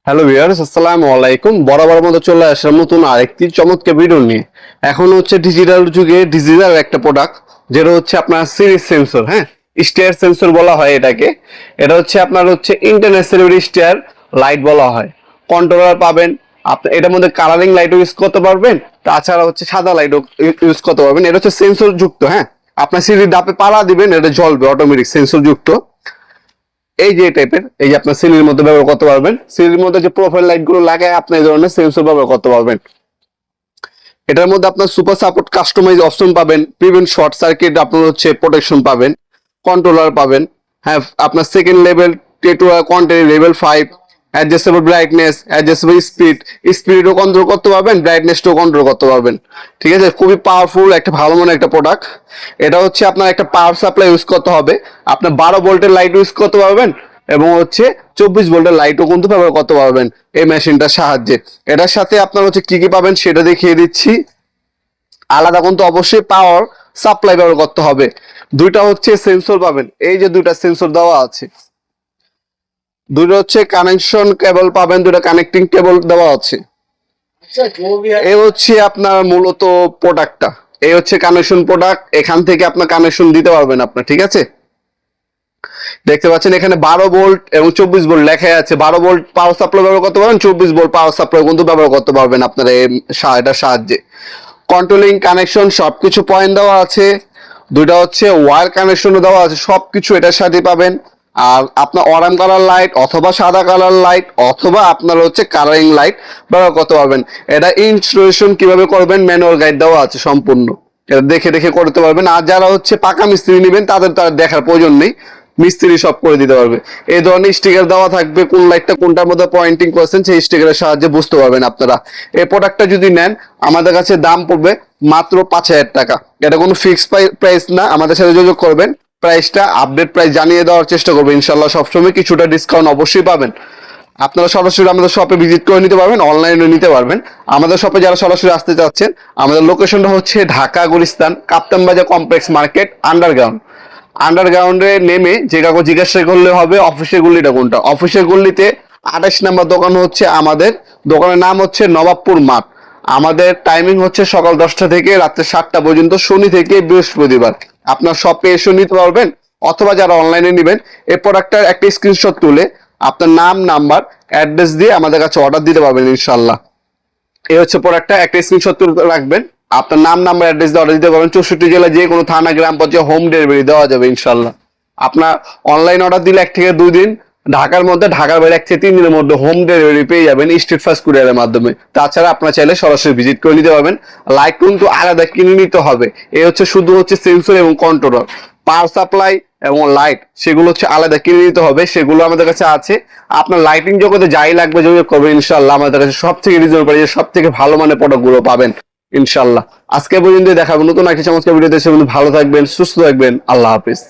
Hello viewers, আসসালামু আলাইকুম। বরাবর মতো চলে আসার নতুন আরেকটি চমৎকার ভিডিও নিয়ে। এখন হচ্ছে ডিজিটাল যুগে ডিজিটাল একটা প্রোডাক্ট, যেটা হচ্ছে আপনার সিরিজ সেন্সর। হ্যাঁ, স্টেয়ার সেন্সর বলা হয় এটাকে। এটা হচ্ছে আপনার হচ্ছে ইন্টারনেট স্টেয়ার লাইট বলা হয়। কন্ট্রোলার পাবেন আপনি, এটার মধ্যে কালারিং লাইটও ইউজ করতে পারবেন, তাছাড়া হচ্ছে সাদা লাইটও ইউজ করতে পারবেন। এটা হচ্ছে সেন্সর যুক্ত। হ্যাঁ, আপনার সিঁড়ির ধাপে পাড়া দিবেন, এটা জ্বলবে অটোমেটিক, সেন্সর যুক্ত। এই যে টাইপের, এই যে আপনার সিলির মধ্যে ব্যবহার করতে পারবেন। সিলির মধ্যে যে প্রোফাইল লাইট গুলো লাগায় আপনি এই ধরনের সেন্সর ব্যবহার করতে পারবেন। এটার মধ্যে আপনার সুপার সাপোর্ট কাস্টমাইজ অপশন পাবেন, প্রিভেন্ট শর্ট সার্কিট আপনার হচ্ছে প্রোটেকশন পাবেন, কন্ট্রোলার পাবেন। হ্যাঁ, আপনার সেকেন্ড লেভেল টেটুয়া quantity level 5, adjustable brightness, adjustable স্পিডও কন্ট্রোল করতে পারবেন, ব্রাইটনেসটাও কন্ট্রোল করতে পারবেন। ঠিক আছে, খুবই পাওয়ারফুল একটা ভালো মানের একটা প্রোডাক্ট। এটা হচ্ছে আপনার একটা পাওয়ার সাপ্লাই ইউজ করতে হবে, আপনার 12 ভোল্টের লাইট ইউজ করতে পারবেন এবং হচ্ছে 24 ভোল্টের লাইটও কিন্তু ব্যবহার করতে পারবেন এই মেশিনটার সাহায্যে। এটার সাথে আপনার হচ্ছে কি কি পাবেন সেটা দেখিয়ে দিচ্ছি। আলাদা কিন্তু অবশ্যই পাওয়ার সাপ্লাই ব্যবহার করতে হবে। দুইটা হচ্ছে সেন্সর পাবেন, এই যে দুইটা সেন্সর দেওয়া আছে। দুইটা হচ্ছে কানেকশন কেবল পাবেন, দুইটা কানেক্টিং কেবল দেওয়া আছে। এই হচ্ছে আপনার মূলত প্রোডাক্টটা, এই হচ্ছে কানেকশন প্রোডাক্ট। এখান থেকে আপনার কানেকশন দিতে পারবেন আপনার। ঠিক আছে, দেখতে পাচ্ছেন এখানে 12 ভোল্ট এবং 24 ভোল্ট লেখা আছে। 12 ভোল্ট পাওয়ার সাপ্লাই ব্যবহার করতে পারবেন, 24 ভোল্ট পাওয়ার সাপ্লাই কিন্তু ব্যবহার করতে পারবেন আপনারা এটার সাহায্যে। কন্ট্রোলিং কানেকশন সবকিছু পয়েন্ট দেওয়া আছে। দুইটা হচ্ছে ওয়্যার কানেকশনও দেওয়া আছে, সবকিছু এটার সাথে পাবেন। আর আপনার অরেঞ্জ কালার লাইট অথবা সাদা কালার লাইট অথবা আপনার হচ্ছে কালারিং লাইট ব্যবহার করতে পারবেন। এটা ইনস্টলেশন কিভাবে করবেন ম্যানুয়াল গাইড দেওয়া আছে সম্পূর্ণ, এটা দেখে দেখে করতে পারবেন। আর যারা হচ্ছে পাকা মিস্ত্রি নেবেন তাদের তো আর দেখার প্রয়োজন নেই, মিস্ত্রি সব করে দিতে পারবে। এই ধরনের স্টিকার দেওয়া থাকবে, কোন লাইটটা কোনটার মধ্যে পয়েন্টিং করছেন সেই স্টিকারের সাহায্যে বুঝতে পারবেন আপনারা। এই প্রোডাক্টটা যদি নেন আমাদের কাছে দাম পড়বে মাত্র 5,000 টাকা। এটা কোনো ফিক্সড প্রাইস না, আমাদের সাথে যোগাযোগ করবেন, প্রাইসটা আপডেট প্রাইস জানিয়ে দেওয়ার চেষ্টা করবো ইনশাল্লাহ। সবসময় কিছুটা ডিসকাউন্ট অবশ্যই পাবেন। আপনারা সরাসরি আমাদের শপে ভিজিট করে নিতে পারবেন, অনলাইনে নিতে পারবেন। আমাদের শপে যারা সরাসরি আসতে চাচ্ছেন, আমাদের লোকেশনটা হচ্ছে ঢাকা গুলিস্তান কাপ্তান বাজার কমপ্লেক্স মার্কেট আন্ডারগ্রাউন্ডে নেমে যে কাউকে জিজ্ঞাসা করলে হবে অফিসের গল্লিটা কোনটা। অফিসের গল্লিতে 28 নম্বর দোকান হচ্ছে আমাদের। দোকানের নাম হচ্ছে নবাবপুর মাঠ। আমাদের টাইমিং হচ্ছে সকাল 10টা থেকে রাত্রে 7টা পর্যন্ত, শনি থেকে বৃহস্পতিবার। আপনার শপে এসে নিতে পারবেন, অথবা যারা অনলাইনে নেবেন এই প্রোডাক্টটার একটা স্ক্রিনশট তুলে আপনার নাম নাম্বার অ্যাড্রেস দিয়ে আমাদের কাছে অর্ডার দিতে পারবেন ইনশাল্লাহ। এই হচ্ছে প্রোডাক্টটা, একটা স্ক্রিনশট তুলে রাখবেন, আপনার নাম নাম্বার অ্যাড্রেস দিয়ে অর্ডার দিতে পারবেন। 64 জেলা যে কোনো থানা গ্রাম পর্যায়ে হোম ডেলিভারি দেওয়া যাবে ইনশাল্লাহ। আপনার অনলাইন অর্ডার দিলে 1 থেকে 2 দিন, ঢাকার মধ্যে, ঢাকার বাইরে 1 থেকে 3 দিনের মধ্যে হোম ডেলিভারি পেয়ে যাবেন স্ট্রিট ফাস্ট কুরিয়ারের মাধ্যমে। তাছাড়া আপনারা চাইলে সরাসরি ভিজিট করে নিতে পারবেন। লাইট কিন্তু আলাদা কিনে নিতে হবে। এই হচ্ছে শুধু হচ্ছে সেন্সর এবং কন্ট্রোলার, পাওয়ার সাপ্লাই এবং লাইট সেগুলো হচ্ছে আলাদা কিনে নিতে হবে, সেগুলো আমাদের কাছে আছে। আপনার লাইটিং জগতে যাই লাগবে যোগাযোগ করবেন ইনশাল্লাহ। আমাদের কাছে সব থেকে রিজনেবল প্রাইসে সব থেকে ভালো মানের প্রোডাক্ট গুলো পাবেন ইনশাল্লাহ। আজকে পর্যন্ত দেখাবো নতুন একটা চমৎকার ভিডিও। দেশে ভালো থাকবেন, সুস্থ থাকবেন, আল্লাহ হাফিজ।